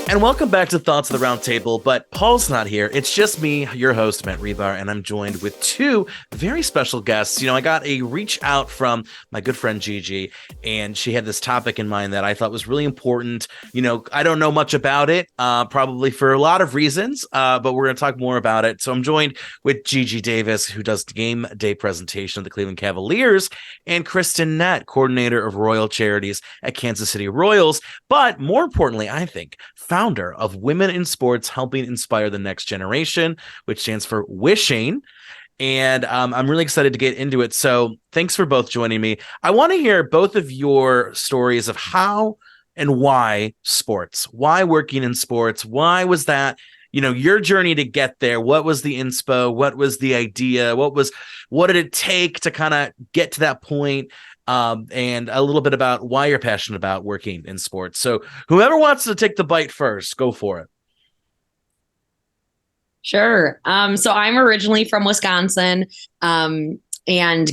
And welcome back to Thoughts of the Round Table, but Paul's not here. It's just me, your host, Matt Rebar, and I'm joined with two very special guests. I got a reach out from my good friend Gigi, and she had this topic in mind that I thought was really important. I don't know much about it, probably for a lot of reasons, but we're going to talk more about it. So I'm joined with Gigi Davis, who does the game day presentation of the Cleveland Cavaliers, and Kristen Nett, coordinator of Royal Charities at Kansas City Royals. But more importantly, I think, founder of Women in Sports Helping Inspire the Next Generation, which stands for Wishing. And I'm really excited to get into it. So thanks for both joining me. I want to hear both of your stories of how and why sports, why working in sports, why was that, your journey to get there? What was the inspo? What was the idea? What did it take to kind of get to that point? And a little bit about why you're passionate about working in sports. So whoever wants to take the bite first, go for it. Sure. So I'm originally from Wisconsin, and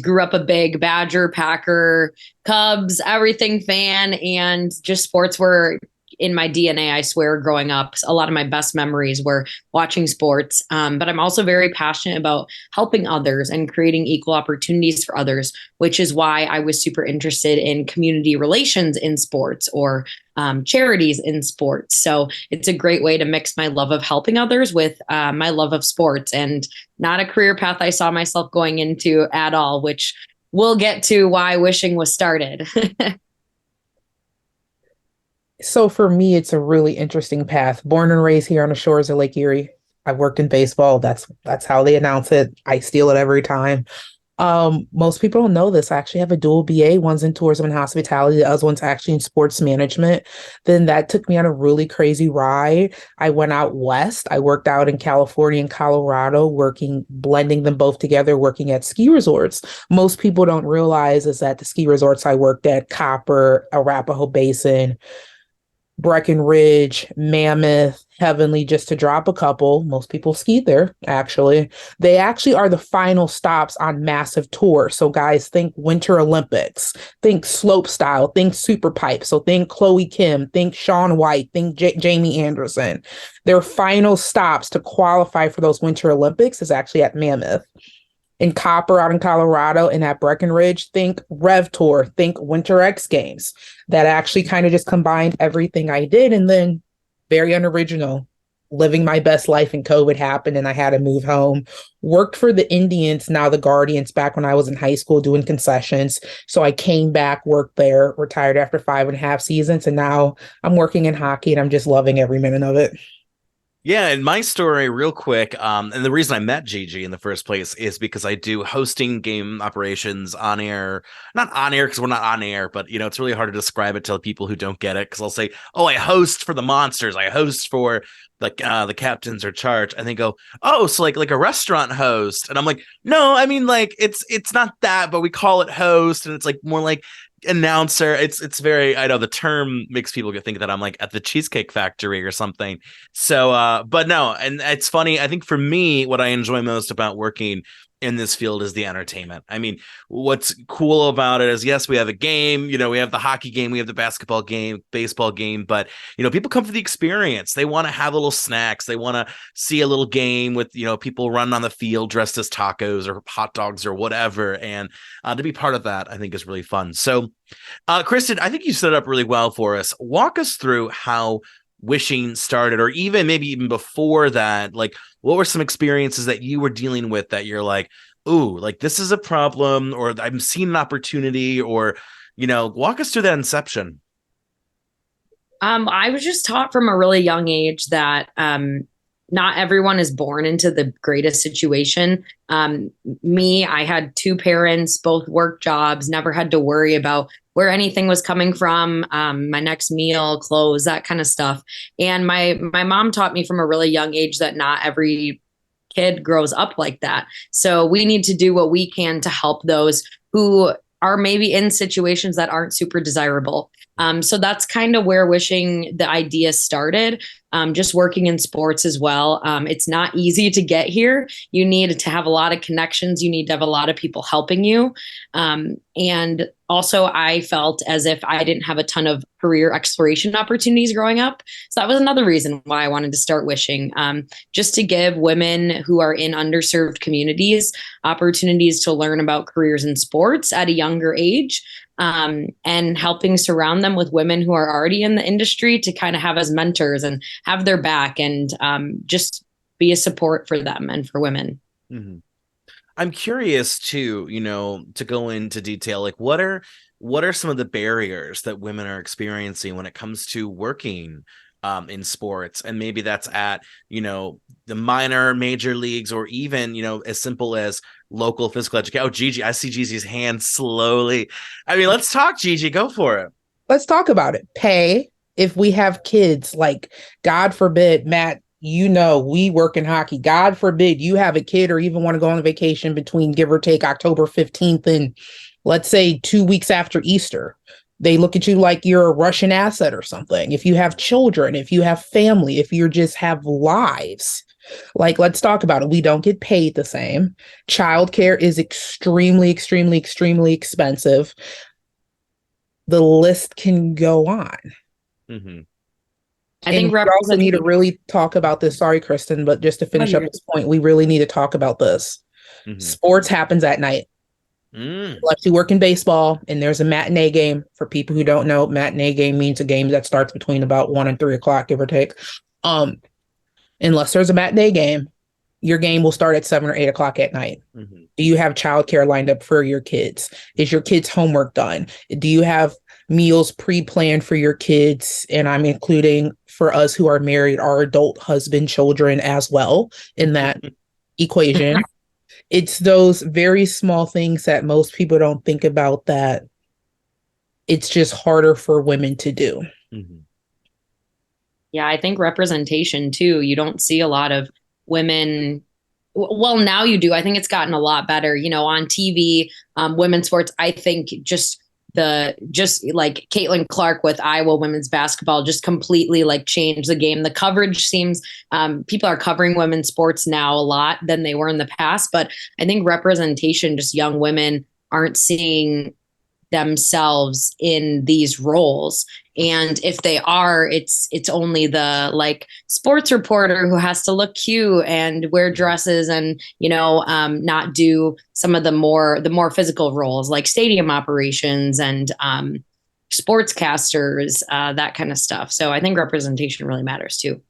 grew up a big Badger, Packer, Cubs, everything fan, and just sports were in my DNA, I swear, growing up. A lot of my best memories were watching sports. But I'm also very passionate about helping others and creating equal opportunities for others, which is why I was super interested in community relations in sports or charities in sports. So it's a great way to mix my love of helping others with my love of sports, and not a career path I saw myself going into at all, which we'll get to why Wishing was started. So for me, it's a really interesting path. Born and raised here on the shores of Lake Erie. I've worked in baseball. That's how they announce it. I steal it every time. Most people don't know this. I actually have a dual BA. One's in tourism and hospitality. The other one's actually in sports management. Then that took me on a really crazy ride. I went out west. I worked out in California and Colorado, blending them both together, working at ski resorts. Most people don't realize is that the ski resorts I worked at, Copper, Arapahoe Basin, Breckenridge, Mammoth, Heavenly, just to drop a couple. Most people ski there, actually. They actually are the final stops on massive tours. So guys, think Winter Olympics, think slope style, think super pipe. So think Chloe Kim, think Shaun White, think Jamie Anderson. Their final stops to qualify for those Winter Olympics is actually at Mammoth. In Copper out in Colorado and at Breckenridge, think Rev Tour, think Winter X Games. That actually kind of just combined everything I did. And then very unoriginal, living my best life, and COVID happened and I had to move home. Worked for the Indians, now the Guardians, back when I was in high school doing concessions. So I came back, worked there, retired after 5.5 seasons. And now I'm working in hockey and I'm just loving every minute of it. Yeah, and my story real quick, and the reason I met Gigi in the first place is because I do hosting game operations on air, not on air because we're not on air, but it's really hard to describe it to people who don't get it, because I'll say, oh, I host for the Monsters, I host for the Captains or Charge, and they go, oh, so like a restaurant host, and I'm like, no, I mean, like it's not that, but we call it host, and it's like more like announcer. It's very, I know the term makes people think that I'm like at the Cheesecake Factory or something. So but no, and it's funny, I think for me what I enjoy most about working in this field is the entertainment. I mean, what's cool about it is, yes, we have a game, we have the hockey game, we have the basketball game, baseball game, but people come for the experience. They want to have little snacks, they want to see a little game with people running on the field dressed as tacos or hot dogs or whatever, and to be part of that I think is really fun. So Kristen, I think you set it up really well for us. Walk us through how Wishing started, or maybe even before that. Like, what were some experiences that you were dealing with that you're like, ooh, like this is a problem, or I'm seeing an opportunity, or walk us through that inception. I was just taught from a really young age that not everyone is born into the greatest situation. I had two parents, both work jobs, never had to worry about where anything was coming from, my next meal, clothes, that kind of stuff. And my mom taught me from a really young age that not every kid grows up like that. So we need to do what we can to help those who are maybe in situations that aren't super desirable. So that's kind of where Wishing, the idea started. just working in sports as well. It's not easy to get here. You need to have a lot of connections. You need to have a lot of people helping you. And also, I felt as if I didn't have a ton of career exploration opportunities growing up. So that was another reason why I wanted to start Wishing, just to give women who are in underserved communities opportunities to learn about careers in sports at a younger age, and helping surround them with women who are already in the industry to kind of have as mentors and have their back, and just be a support for them and for women. Mm-hmm. I'm curious too, to go into detail, like what are some of the barriers that women are experiencing when it comes to working in sports? And maybe that's at, the minor, major leagues, or even, as simple as local physical education. Oh, Gigi, I see Gigi's hand slowly. I mean, let's talk, Gigi, go for it. Let's talk about it. Pay. If we have kids, like, God forbid, Matt, we work in hockey. God forbid you have a kid or even want to go on a vacation between, give or take, October 15th and, let's say, 2 weeks after Easter. They look at you like you're a Russian asset or something. If you have children, if you have family, if you just have lives, like, let's talk about it. We don't get paid the same. Childcare is extremely, extremely, extremely expensive. The list can go on. Mm-hmm. I think we also need to really talk about this. Sorry, Kristen, but just to finish up this point, we really need to talk about this. Mm-hmm. Sports happens at night. Unless you work in baseball and there's a matinee game. For people who don't know, matinee game means a game that starts between about 1 and 3 o'clock, give or take. Unless there's a matinee game, your game will start at 7 or 8 o'clock at night. Mm-hmm. Do you have childcare lined up for your kids? Is your kids' homework done? Do you have meals pre-planned for your kids? And I'm including, for us who are married, our adult husband, children as well in that equation. It's those very small things that most people don't think about, that it's just harder for women to do. Mm-hmm. Yeah, I think representation too. You don't see a lot of women. Well, now you do. I think it's gotten a lot better, on TV, women's sports. I think just like Caitlin Clark with Iowa women's basketball just completely like changed the game. The coverage seems, people are covering women's sports now a lot than they were in the past, but I think representation, just young women aren't seeing themselves in these roles. And if they are, it's only the like sports reporter who has to look cute and wear dresses and, not do some of the more physical roles like stadium operations and sportscasters, that kind of stuff. So I think representation really matters too.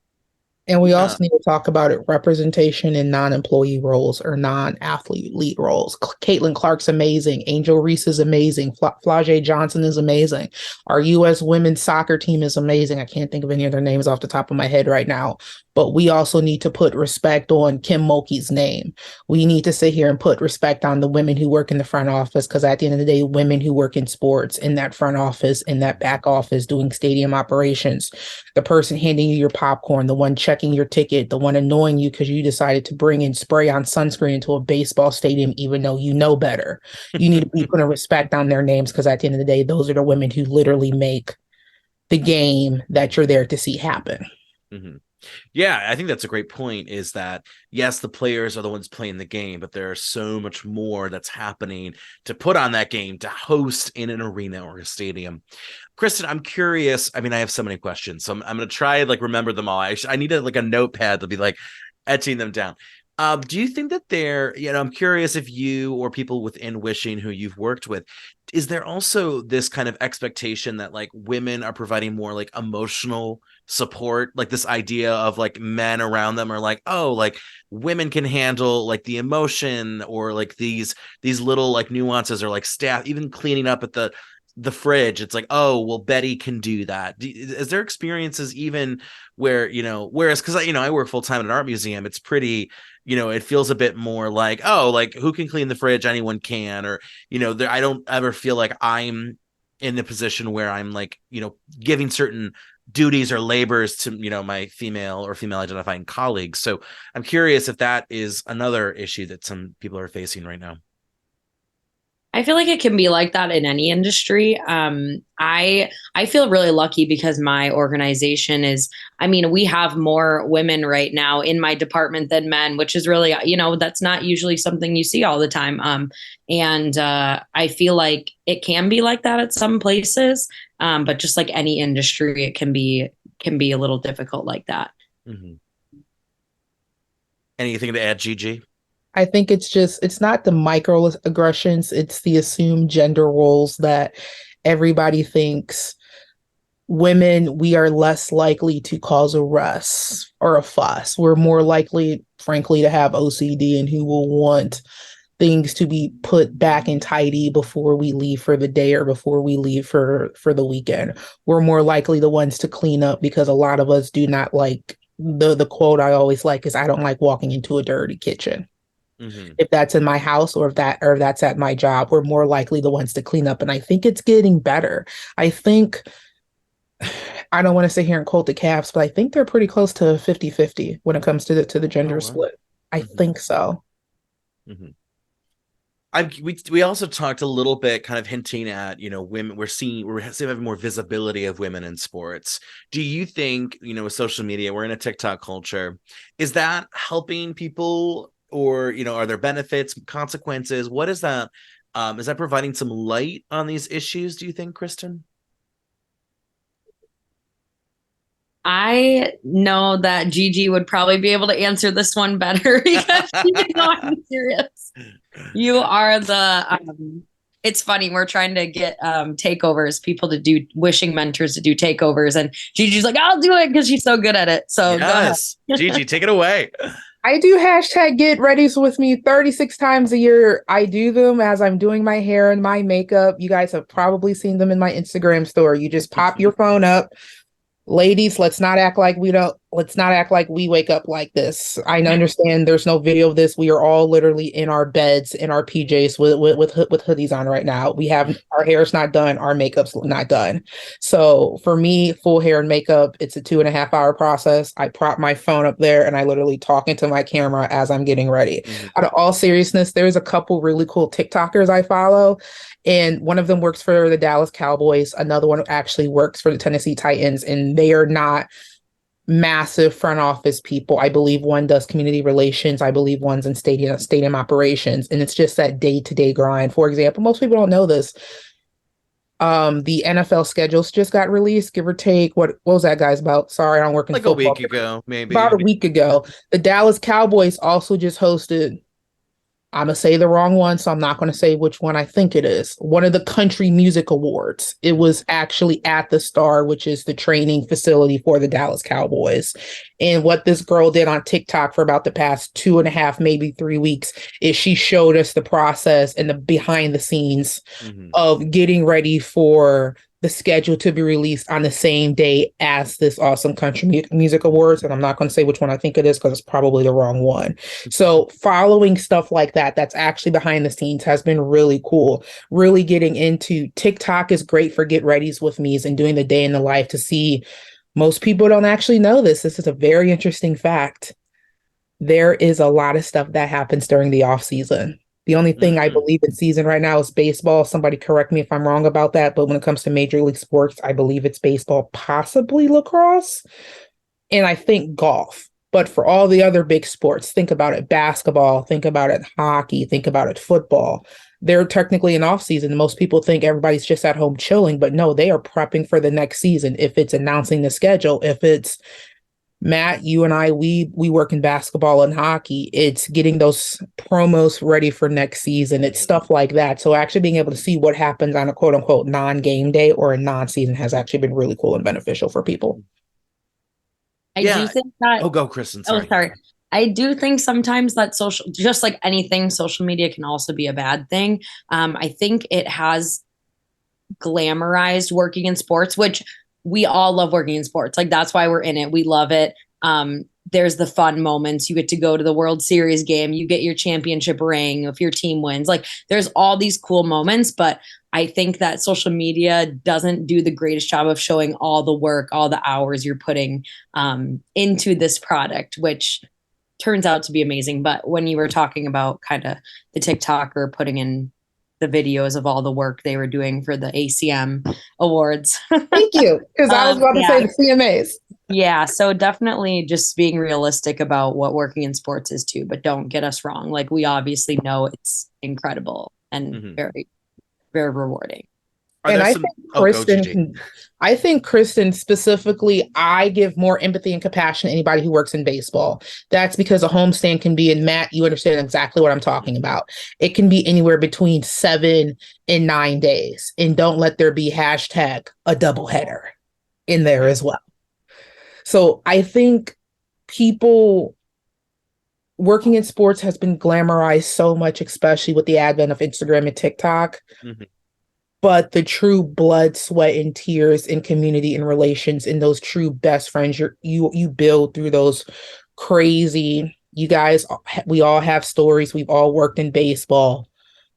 And we also need to talk about it, representation in non-employee roles or non-athlete lead roles. Caitlin Clark's amazing. Angel Reese is amazing. Flau'jae Johnson is amazing. Our U.S. women's soccer team is amazing. I can't think of any of their names off the top of my head right now. But we also need to put respect on Kim Mulkey's name. We need to sit here and put respect on the women who work in the front office, because at the end of the day, women who work in sports, in that front office, in that back office, doing stadium operations, the person handing you your popcorn, the one checking your ticket, the one annoying you because you decided to bring in spray on sunscreen into a baseball stadium, even though you know better. You need to be putting respect on their names, because at the end of the day, those are the women who literally make the game that you're there to see happen. Mm-hmm. Yeah, I think that's a great point, is that, yes, the players are the ones playing the game, but there's so much more that's happening to put on that game, to host in an arena or a stadium. Kristen, I'm curious. I mean, I have so many questions, so I'm going to try like remember them all. I need a notepad to be like etching them down. Do you think that I'm curious if you or people within Wishing who you've worked with, is there also this kind of expectation that like women are providing more like emotional support, like this idea of like men around them are like, oh, like women can handle like the emotion or like these little like nuances, or like staff even cleaning up at the fridge, it's like, oh, well, Betty can do that. Is there experiences even where, whereas, because I work full-time at an art museum, it's pretty, it feels a bit more like, oh, like who can clean the fridge? Anyone can. Or, I don't ever feel like I'm in a position where I'm like, giving certain duties or labors to, my female or female identifying colleagues. So I'm curious if that is another issue that some people are facing right now. I feel like it can be like that in any industry. I feel really lucky because my organization is, I mean, we have more women right now in my department than men, which is really, that's not usually something you see all the time. And I feel like it can be like that at some places, but just like any industry, it can be a little difficult like that. Mm-hmm. Anything to add, Gigi? I think it's not the microaggressions, it's the assumed gender roles that everybody thinks women, we are less likely to cause a russ or a fuss. We're more likely, frankly, to have OCD and who will want things to be put back and tidy before we leave for the day or before we leave for the weekend. We're more likely the ones to clean up because a lot of us do not like the quote I always like is I don't like walking into a dirty kitchen. Mm-hmm. If that's in my house or if that's at my job, we're more likely the ones to clean up. And I think it's getting better. I think I don't want to sit here and quote the Cavs, but I think they're pretty close to 50-50 when it comes to the Oh gender wow. split. I Mm-hmm. think so. Mm-hmm. We also talked a little bit, kind of hinting at women. We're seeing having more visibility of women in sports. Do you think with social media, we're in a TikTok culture, is that helping people, or are there benefits, consequences? What is that? Is that providing some light on these issues? Do you think, Kristen? I know that Gigi would probably be able to answer this one better because she know I'm serious. You are it's funny, we're trying to get takeovers, people to do wishing mentors to do takeovers, and Gigi's like, I'll do it because she's so good at it. So go ahead. Yes, Gigi, take it away. I do hashtag get readies with me 36 times a year. I do them as I'm doing my hair and my makeup. You guys have probably seen them in my Instagram story. You just pop your phone up. Ladies, let's not act like we wake up like this. I understand there's no video of this. We are all literally in our beds in our PJs with hoodies on right now. We have our hair's not done, our makeup's not done. So for me, full hair and makeup, it's a 2.5 hour process. I prop my phone up there and I literally talk into my camera as I'm getting ready. Mm-hmm. Out of all seriousness, there's a couple really cool TikTokers I follow. And one of them works for the Dallas Cowboys. Another one actually works for the Tennessee Titans. And they are not massive front office people. I believe one does community relations. I believe one's in stadium operations. And it's just that day-to-day grind. For example, most people don't know this. The NFL schedules just got released, give or take. What was that, guys? About? Sorry, I don't work in Like a football. week ago, maybe. About a week ago. The Dallas Cowboys also just hosted, I'm going to say the wrong one, so I'm not going to say which one I think it is. One of the country music awards. It was actually at the Star, which is the training facility for the Dallas Cowboys. And what this girl did on TikTok for about the past 2.5, maybe 3 weeks, is she showed us the process and the behind the scenes Mm-hmm. of getting ready for the schedule to be released on the same day as this awesome country music awards. And I'm not going to say which one I think it is because it's probably the wrong one. So following stuff like that, that's actually behind the scenes, has been really cool. Really getting into TikTok is great for get readies with me's and doing the day in the life to see. Most people don't actually know this. This is a very interesting fact. There is a lot of stuff that happens during the off season. The only thing I Mm-hmm. believe in season right now is baseball. Somebody correct me if I'm wrong about that. But when it comes to Major League Sports, I believe it's baseball, possibly lacrosse, and I think golf. But for all the other big sports, think about it, basketball, think about it, hockey, think about it, football. They're technically in off season. Most people think everybody's just at home chilling, but no, they are prepping for the next season. If it's announcing the schedule, if it's Matt, you and I, we work in basketball and hockey. It's getting those promos ready for next season. It's stuff like that. So actually being able to see what happens on a quote unquote non-game day or a non-season has actually been really cool and beneficial for people. I do Yeah. think that, Oh, go, Kristen. oh, Sorry. sorry. I do think sometimes that just like anything, social media can also be a bad thing. I think it has glamorized working in sports, which we all love working in sports. Like that's why we're in it. We love it. There's the fun moments. You get to go to the World Series game. You get your championship ring if your team wins. Like there's all these cool moments, but I think that social media doesn't do the greatest job of showing all the work, all the hours you're putting into this product, which turns out to be amazing. But when you were talking about kind of the TikTok or putting in the videos of all the work they were doing for the ACM awards. Thank you. Because I was about to say the CMAs. Yeah, so definitely just being realistic about what working in sports is too, but don't get us wrong. Like we obviously know it's incredible and very, very rewarding. And I think Kristen specifically, I give more empathy and compassion to anybody who works in baseball. That's because a homestand can be, and Matt, you understand exactly what I'm talking about. It can be anywhere between 7 and 9 days. And don't let there be hashtag a doubleheader in there as well. So I think people working in sports has been glamorized so much, especially with the advent of Instagram and TikTok. But the true blood, sweat, and tears in community and relations and those true best friends you build through those crazy, you guys, we all have stories. We've all worked in baseball.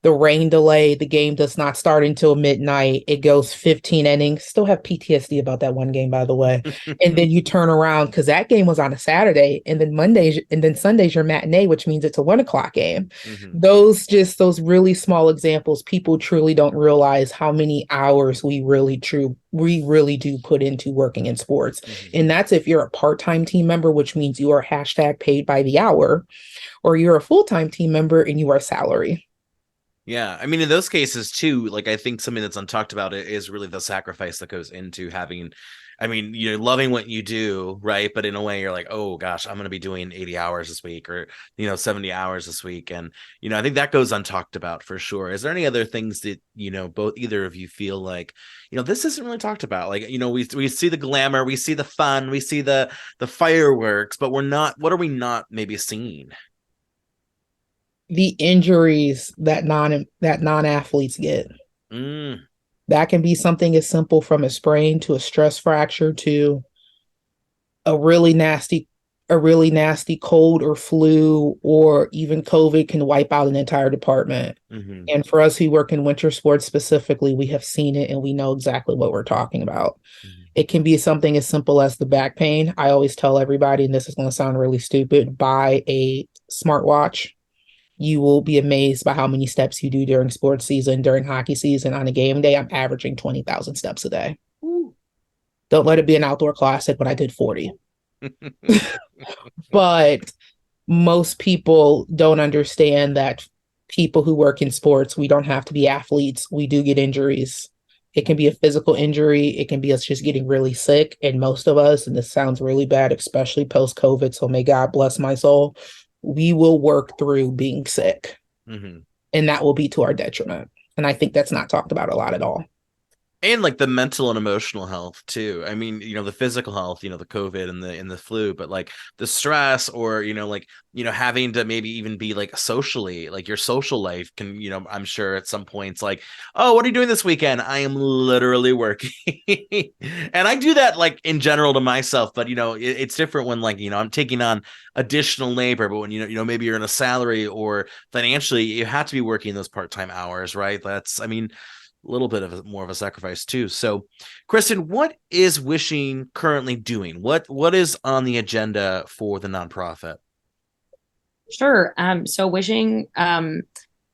The rain delay, the game does not start until midnight. It goes 15 innings. Still have PTSD about that one game, by the way. And then you turn around because that game was on a Saturday, and then Sunday's your matinee, which means it's a 1 o'clock game. Those really small examples, people truly don't realize how many hours we really do put into working in sports. And that's if you're a part-time team member, which means you are hashtag paid by the hour, or you're a full-time team member and you are salary. Yeah, I mean, in those cases too, like I think something that's untalked about it is really the sacrifice that goes into having, I mean, you're loving what you do, right? But in a way, you're like, oh gosh, I'm going to be doing 80 hours this week, or 70 hours this week, and I think that goes untalked about for sure. Is there any other things that either of you feel like this isn't really talked about? Like we see the glamour, we see the fun, we see the fireworks, but what are we not maybe seeing? The injuries that non-athletes get. That can be something as simple from a sprain to a stress fracture to a really nasty cold or flu, or even COVID can wipe out an entire department. And for us who work in winter sports specifically, we have seen it and we know exactly what we're talking about. It can be something as simple as the back pain. I always tell everybody, and this is going to sound really stupid, buy a smartwatch. You will be amazed by how many steps you do during sports season, during hockey season. On a game day, I'm averaging 20,000 steps a day. Don't let it be an outdoor classic when I did 40. But most people don't understand that people who work in sports, we don't have to be athletes. We do get injuries. It can be a physical injury. It can be us just getting really sick. And most of us, and this sounds really bad, especially post-COVID, so may God bless my soul, we will work through being sick. And that will be to our detriment. And I think that's not talked about a lot at all. And like the mental and emotional health too. I mean, the physical health, the COVID and the flu, but like the stress, or having to maybe even be like socially, like your social life can, I'm sure at some points like, oh, what are you doing this weekend? I am literally working. And I do that like in general to myself, but it's different when like, I'm taking on additional labor, but when maybe you're in a salary or financially you have to be working those part-time hours, right? That's, I mean, a little bit of more of a sacrifice too. So, Kristen, what is Wishing currently doing? What is on the agenda for the nonprofit? Sure. So Wishing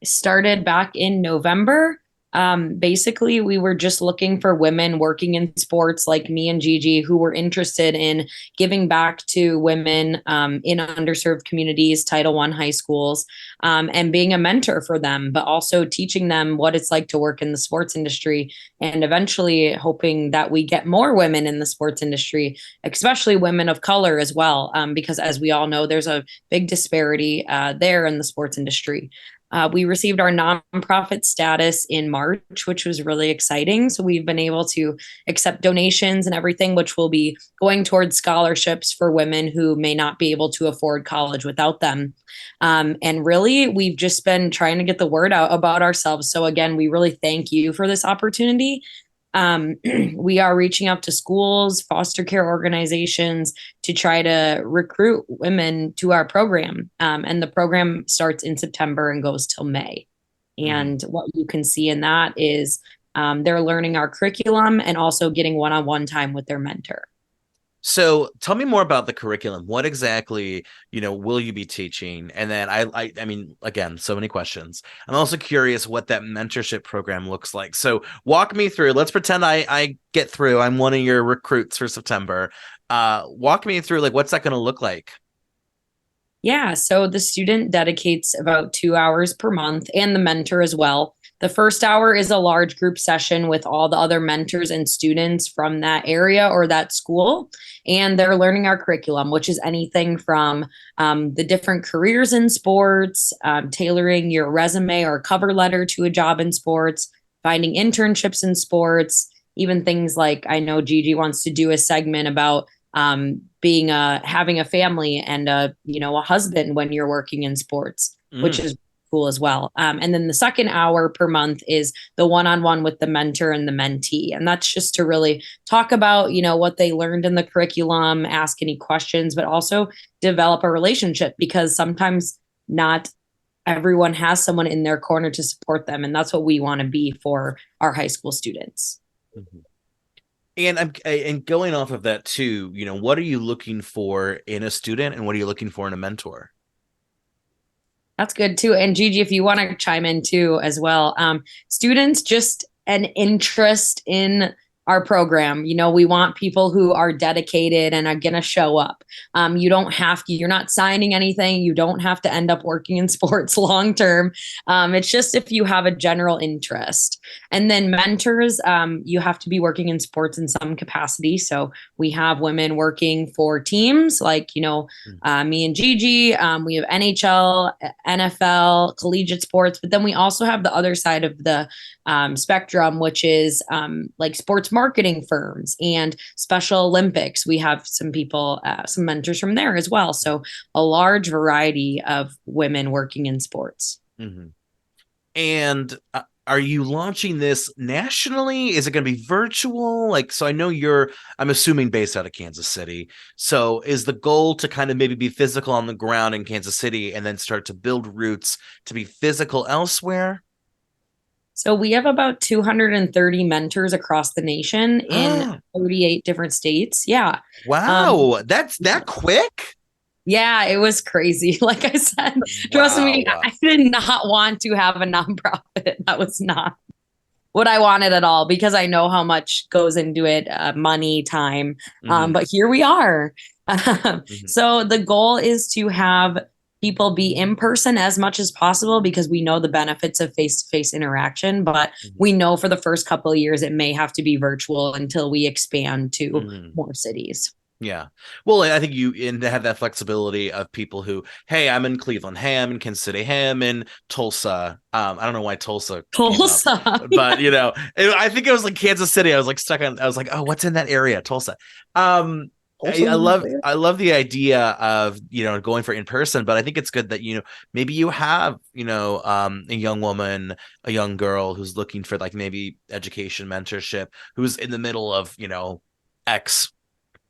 started back in November. Basically, we were just looking for women working in sports like me and Gigi who were interested in giving back to women in underserved communities, Title I high schools, and being a mentor for them, but also teaching them what it's like to work in the sports industry, and eventually hoping that we get more women in the sports industry, especially women of color as well, because as we all know, there's a big disparity there in the sports industry. We received our nonprofit status in March, which was really exciting. So we've been able to accept donations and everything, which will be going towards scholarships for women who may not be able to afford college without them. And really, we've just been trying to get the word out about ourselves. So again, we really thank you for this opportunity. We are reaching out to schools, foster care organizations to try to recruit women to our program. And the program starts in September and goes till May. And what you can see in that is they're learning our curriculum and also getting one-on-one time with their mentor. So tell me more about the curriculum. What exactly, will you be teaching? And then I mean, again, so many questions. I'm also curious what that mentorship program looks like. So walk me through. Let's pretend I get through. I'm one of your recruits for September. Walk me through, like, what's that going to look like? Yeah, so the student dedicates about 2 hours per month and the mentor as well. The first hour is a large group session with all the other mentors and students from that area or that school. And they're learning our curriculum, which is anything from the different careers in sports, tailoring your resume or cover letter to a job in sports, finding internships in sports, even things like I know Gigi wants to do a segment about being having a family and a husband when you're working in sports, which Mm. is cool as well. And then the second hour per month is the one-on-one with the mentor and the mentee, and that's just to really talk about what they learned in the curriculum, ask any questions, but also develop a relationship because sometimes not everyone has someone in their corner to support them, and that's what we want to be for our high school students. Mm-hmm. And going off of that too, what are you looking for in a student and what are you looking for in a mentor? That's good too. And Gigi, if you want to chime in too as well, students just an interest in our program. We want people who are dedicated and are going to show up. You don't have to, you're not signing anything. You don't have to end up working in sports long term. It's just if you have a general interest. And then mentors, you have to be working in sports in some capacity. So we have women working for teams like, me and Gigi. We have NHL, NFL, collegiate sports, but then we also have the other side of the spectrum, which is like sports marketing firms and Special Olympics. We have some people, some mentors from there as well. So a large variety of women working in sports. Mm-hmm. And are you launching this nationally? Is it going to be virtual? Like, so I know I'm assuming based out of Kansas City. So is the goal to kind of maybe be physical on the ground in Kansas City and then start to build roots to be physical elsewhere? So we have about 230 mentors across the nation in 38 different states. Yeah. Wow. That's that quick? Yeah, it was crazy. Like I said, trust me, Wow. I did not want to have a nonprofit. That was not what I wanted at all because I know how much goes into it, money, time. Mm-hmm. But here we are. Mm-hmm. So the goal is to have people be in person as much as possible because we know the benefits of face-to-face interaction, but we know for the first couple of years it may have to be virtual until we expand to more cities. Yeah. Well, I think and to have that flexibility of people who, hey, I'm in Cleveland, hey, I'm in Kansas City, hey, I'm in Tulsa. I don't know why Tulsa came up, but I think it was like Kansas City. I was like I was like, oh, what's in that area? Tulsa. I love the idea of going for in person, but I think it's good that maybe you have a young woman, a young girl who's looking for like maybe education mentorship, who's in the middle of X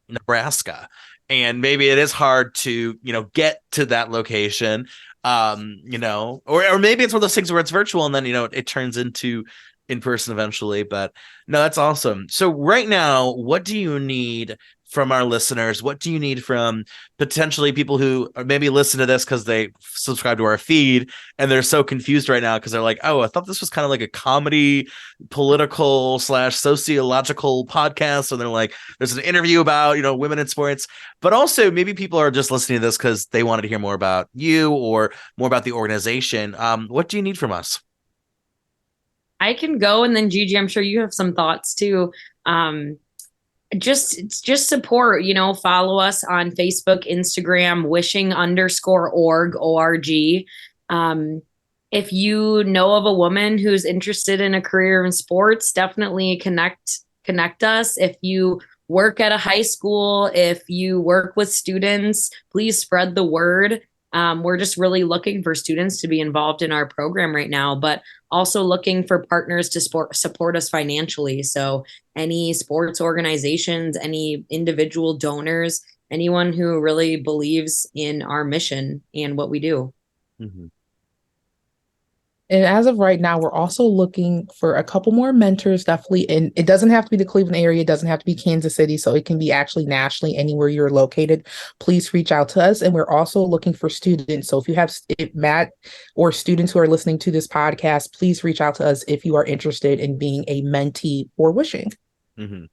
Nebraska, and maybe it is hard to get to that location, or maybe it's one of those things where it's virtual and then it turns into in person eventually. But no, that's awesome. So right now, what do you need from our listeners? What do you need from potentially people who maybe listen to this because they subscribe to our feed and they're so confused right now because they're like, oh, I thought this was kind of like a comedy, political / sociological podcast. And they're like, there's an interview about, women in sports, but also maybe people are just listening to this because they wanted to hear more about you or more about the organization. What do you need from us? I can go, and then Gigi, I'm sure you have some thoughts too. Just support, follow us on Facebook, Instagram, wishing_org. If you know of a woman who's interested in a career in sports, definitely connect us. If you work at a high school, if you work with students, please spread the word. We're just really looking for students to be involved in our program right now, but also looking for partners to support us financially. So any sports organizations, any individual donors, anyone who really believes in our mission and what we do. Mm-hmm. And as of right now, we're also looking for a couple more mentors, definitely. And it doesn't have to be the Cleveland area, it doesn't have to be Kansas City. So it can be actually nationally anywhere you're located. Please reach out to us. And we're also looking for students. So if Matt or students who are listening to this podcast, please reach out to us if you are interested in being a mentee or wishing. Mm-hmm.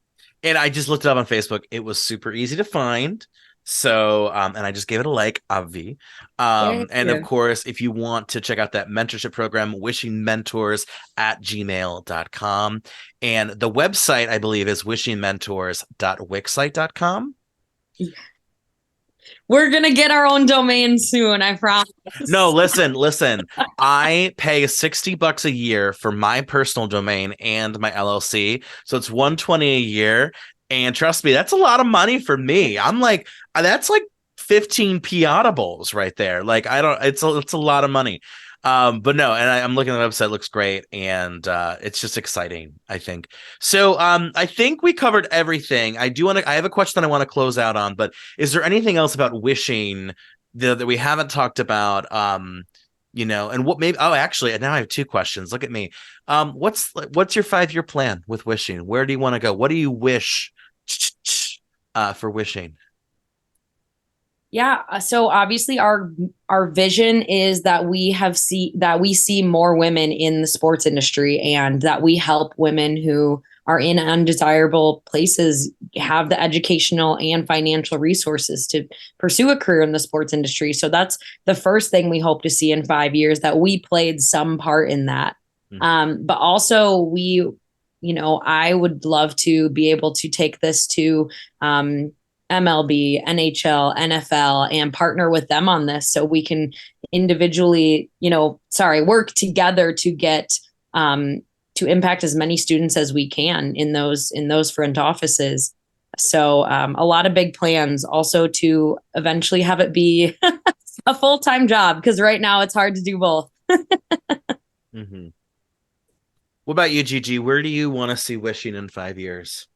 And I just looked it up on Facebook. It was super easy to find. So, and I just gave it a like, obvi. And of course, if you want to check out that mentorship program, wishingmentors@gmail.com. And the website, I believe, is wishingmentors.wixsite.com. We're going to get our own domain soon, I promise. No, listen. I pay $60 a year for my personal domain and my LLC. So it's $120 a year. And trust me, that's a lot of money for me. I'm like, that's like 15 Audibles right there. Like, it's a lot of money. But no, and I'm looking at the website, it looks great, and it's just exciting, I think. So I think we covered everything. I have a question that I want to close out on, but is there anything else about wishing that we haven't talked about? And what maybe, actually, now I have two questions. Look at me. What's your 5-year plan with wishing? Where do you want to go? What do you wish for wishing? Yeah, so obviously our vision is that we see more women in the sports industry, and that we help women who are in undesirable places have the educational and financial resources to pursue a career in the sports industry. So that's the first thing we hope to see in 5 years, that we played some part in that. But also I would love to be able to take this to MLB, NHL, NFL, and partner with them on this, so we can individually, work together to get to impact as many students as we can in those front offices. So a lot of big plans, also to eventually have it be a full-time job, because right now it's hard to do both. Mm-hmm. What about you, Gigi? Where do you want to see wishing in 5 years?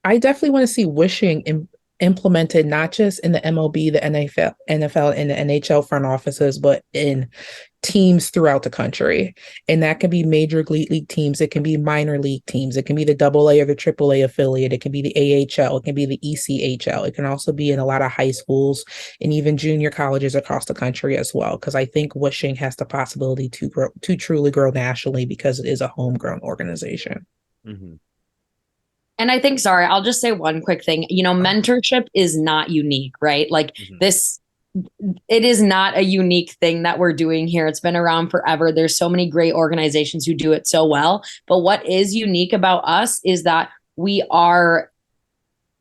I definitely want to see wishing implemented not just in the MLB, the NFL, and the NHL front offices, but in teams throughout the country. And that can be major league teams. It can be minor league teams. It can be the AA or the AAA affiliate. It can be the AHL. It can be the ECHL. It can also be in a lot of high schools and even junior colleges across the country as well. Because I think wishing has the possibility to truly grow nationally, because it is a homegrown organization. Mm-hmm. And I think, sorry, I'll just say one quick thing. Mentorship is not unique, right? Like it is not a unique thing that we're doing here. It's been around forever. There's so many great organizations who do it so well. But what is unique about us is that we are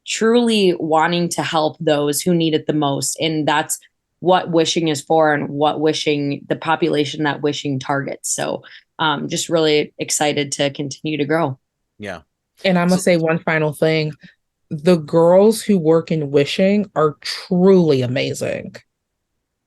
truly wanting to help those who need it the most. And that's what wishing is for, and the population that wishing targets. So just really excited to continue to grow. Yeah. And I'm going to say one final thing. The girls who work in wishing are truly amazing.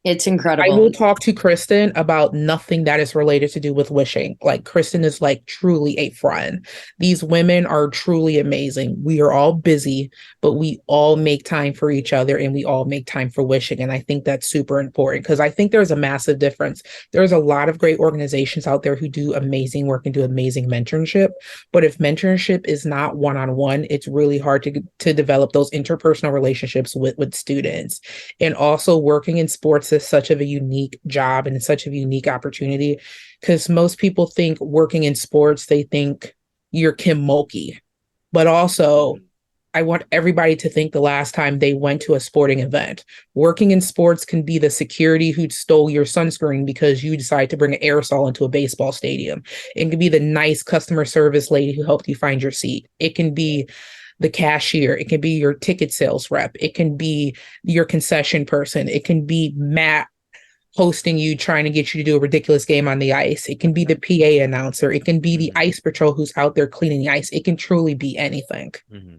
It's incredible. I will talk to Kristen about nothing that is related to do with wishing. Like, Kristen is like truly a friend. These women are truly amazing. We are all busy, but we all make time for each other, and we all make time for wishing. And I think that's super important, because I think there's a massive difference. There's a lot of great organizations out there who do amazing work and do amazing mentorship. But if mentorship is not one-on-one, it's really hard to develop those interpersonal relationships with students. And also, working in sports is such a unique job and it's such a unique opportunity, because most people think working in sports, they think you're Kim Mulkey. But also, I want everybody to think the last time they went to a sporting event. Working in sports can be the security who stole your sunscreen because you decided to bring an aerosol into a baseball stadium. It can be the nice customer service lady who helped you find your seat. It can be the cashier. It can be your ticket sales rep. It can be your concession person. It can be Matt hosting you, trying to get you to do a ridiculous game on the ice. It can be the PA announcer. It can be the ice patrol who's out there cleaning the ice. It can truly be anything. Mm-hmm.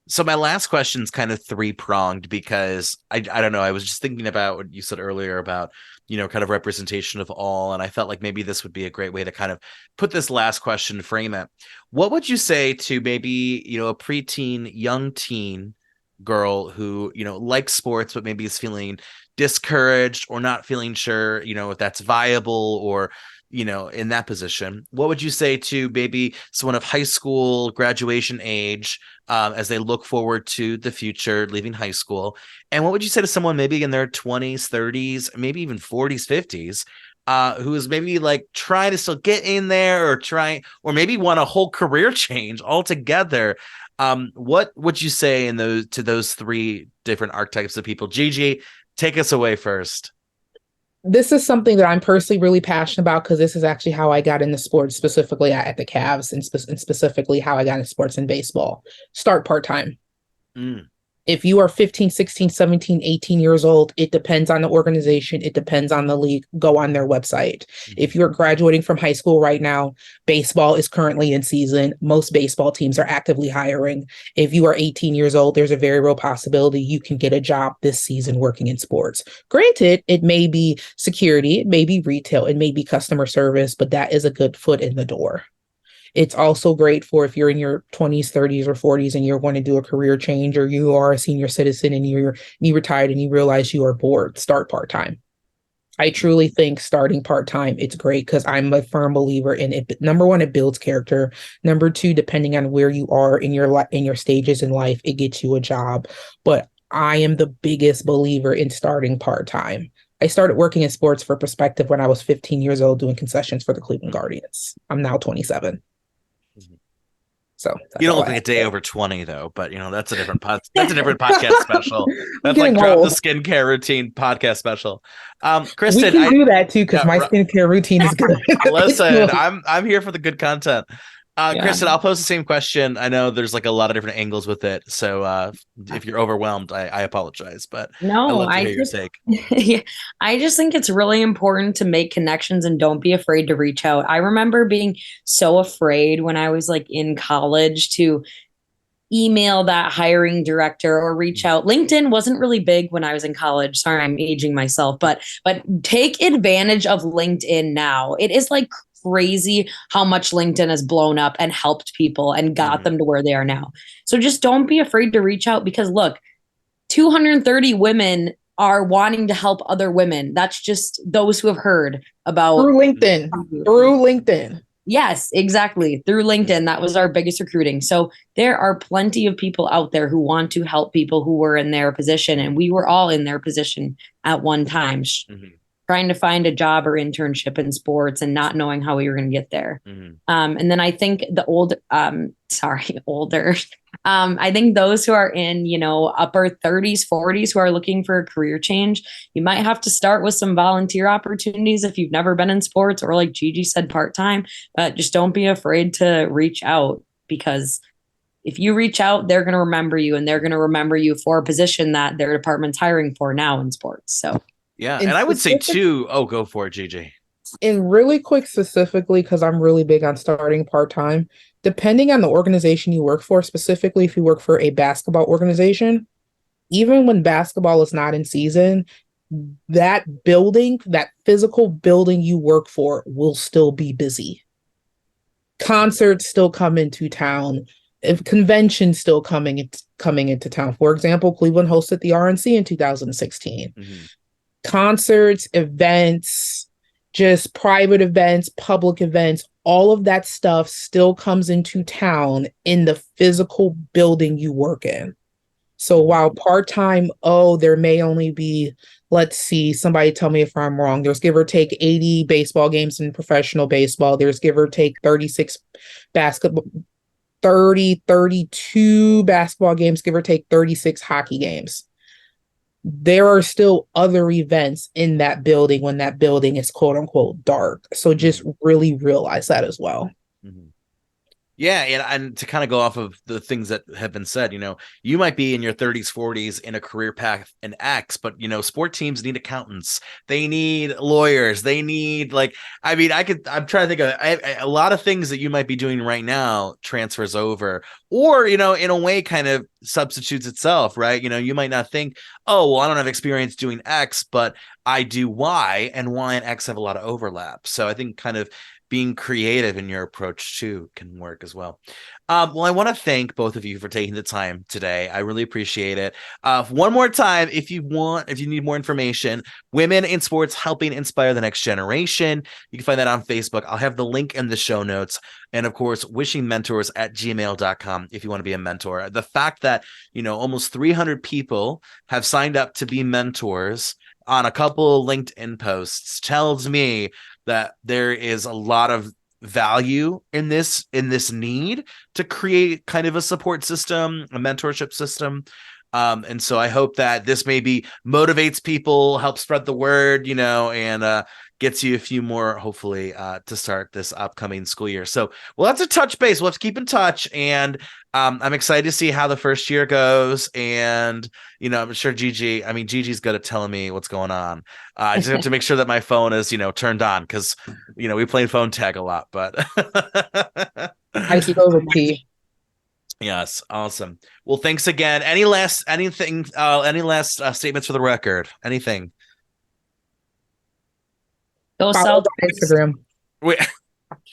So my last question is kind of three-pronged, because I don't know. I was just thinking about what you said earlier about, kind of representation of all. And I felt like maybe this would be a great way to kind of put this last question, frame it. What would you say to maybe, a preteen, young teen girl who, likes sports, but maybe is feeling discouraged or not feeling sure, if that's viable, or in that position, what would you say to maybe someone of high school graduation age, as they look forward to the future, leaving high school? And what would you say to someone maybe in their 20s, 30s, maybe even 40s, 50s, who is maybe like trying to still get in there, or maybe want a whole career change altogether? What would you say to those three different archetypes of people? Gigi, take us away first. This is something that I'm personally really passionate about because this is actually how I got into sports, specifically at the Cavs, and specifically how I got into sports in baseball. Start part-time. Mm. If you are 15, 16, 17, 18 years old, it depends on the organization. It depends on the league. Go on their website. If you're graduating from high school right now, baseball is currently in season. Most baseball teams are actively hiring. If you are 18 years old, there's a very real possibility you can get a job this season working in sports. Granted, it may be security, it may be retail, it may be customer service, but that is a good foot in the door. It's also great for if you're in your 20s, 30s, or 40s and you're going to do a career change, or you are a senior citizen and you retired and you realize you are bored, start part-time. I truly think starting part-time, it's great because I'm a firm believer in it. Number one, it builds character. Number two, depending on where you are in your stages in life, it gets you a job. But I am the biggest believer in starting part-time. I started working in sports for perspective when I was 15 years old doing concessions for the Cleveland Guardians. I'm now 27. So you don't look like a day over 20 though, but that's a different that's a different podcast special. That's like drop the skincare routine podcast special. Kristen, we can do that too because my skincare routine is good. Listen, I'm here for the good content. Kristen, I'll pose the same question. I know there's like a lot of different angles with it, so if you're overwhelmed, I apologize, but no, I hear your take. Yeah, I just think it's really important to make connections and don't be afraid to reach out. I remember being so afraid when I was like in college to email that hiring director or reach out. LinkedIn wasn't really big when I was in college. Sorry, I'm aging myself, but take advantage of LinkedIn now. It is like crazy how much LinkedIn has blown up and helped people and got them to where they are now. So just don't be afraid to reach out because look, 230 women are wanting to help other women. That's just those who have heard about through LinkedIn. Yes, exactly. Through LinkedIn. That was our biggest recruiting. So there are plenty of people out there who want to help people who were in their position. And we were all in their position at one time, trying to find a job or internship in sports and not knowing how we were going to get there. And then I think the older, I think those who are in, upper 30s, 40s who are looking for a career change, you might have to start with some volunteer opportunities if you've never been in sports, or like Gigi said, part-time, but just don't be afraid to reach out, because if you reach out, they're going to remember you, and they're going to remember you for a position that their department's hiring for now in sports. So yeah. And I would say too, go for it, Gigi. And really quick, specifically, because I'm really big on starting part-time, depending on the organization you work for, specifically if you work for a basketball organization, even when basketball is not in season, that building, that physical building you work for will still be busy. Concerts still come into town. If conventions still coming into town. For example, Cleveland hosted the RNC in 2016. Concerts, events, just private events, public events, all of that stuff still comes into town in the physical building you work in. So while part-time, there may only be, let's see, somebody tell me if I'm wrong, there's give or take 80 baseball games in professional baseball. There's give or take 32 basketball games, give or take 36 hockey games. There are still other events in that building when that building is quote unquote dark. So just really realize that as well. Yeah, and to kind of go off of the things that have been said, you might be in your 30s, 40s in a career path in X, but sport teams need accountants, they need lawyers, they need I'm trying to think of a lot of things that you might be doing right now transfers over, or in a way kind of substitutes itself, right? You might not think, oh, well, I don't have experience doing X, but I do Y, and Y and X have a lot of overlap. So I think kind of being creative in your approach too can work as well. Well, I want to thank both of you for taking the time today. I really appreciate it. One more time, if you need more information, Women in Sports Helping Inspire the Next Generation, you can find that on Facebook. I'll have the link in the show notes. And of course, wishingmentors@gmail.com if you want to be a mentor. The fact that, almost 300 people have signed up to be mentors on a couple of LinkedIn posts tells me that there is a lot of value in this need to create kind of a support system, a mentorship system. And so I hope that this maybe motivates people, helps spread the word, and gets you a few more, hopefully, to start this upcoming school year. So we'll have to touch base. We'll have to keep in touch. And I'm excited to see how the first year goes. And, I'm sure Gigi's good at telling me what's going on. I just have to make sure that my phone is, turned on because, we play phone tag a lot, but I go with T. Yes, awesome. Well, thanks again. Any last statements for the record? Anything? Go Follow sell Instagram.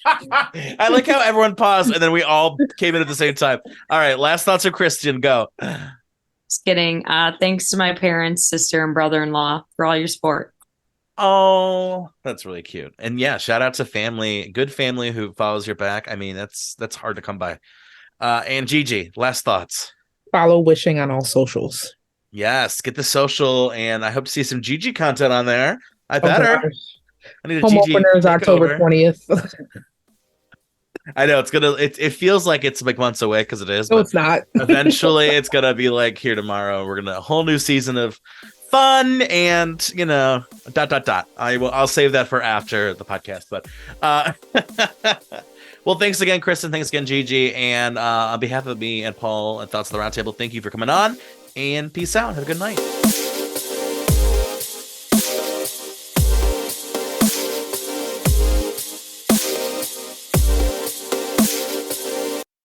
I like how everyone paused and then we all came in at the same time. All right, last thoughts of Kristen. Go. Just kidding. Thanks to my parents, sister, and brother-in-law for all your support. Oh, that's really cute. And yeah, shout out to good family who follows your back. I mean, that's hard to come by. And Gigi, last thoughts. Follow Wishing on all socials. Yes, get the social, and I hope to see some Gigi content on there. I better. I need a Home Gigi opener is October 20th. I know it feels like it's like months away because it is. No, it's not. Eventually, it's gonna be like here tomorrow. We're gonna a whole new season of fun and I'll save that for after the podcast. But well, thanks again, Kristen. Thanks again, Gigi. And on behalf of me and Paul and Thoughts of the Roundtable, thank you for coming on. And peace out. Have a good night.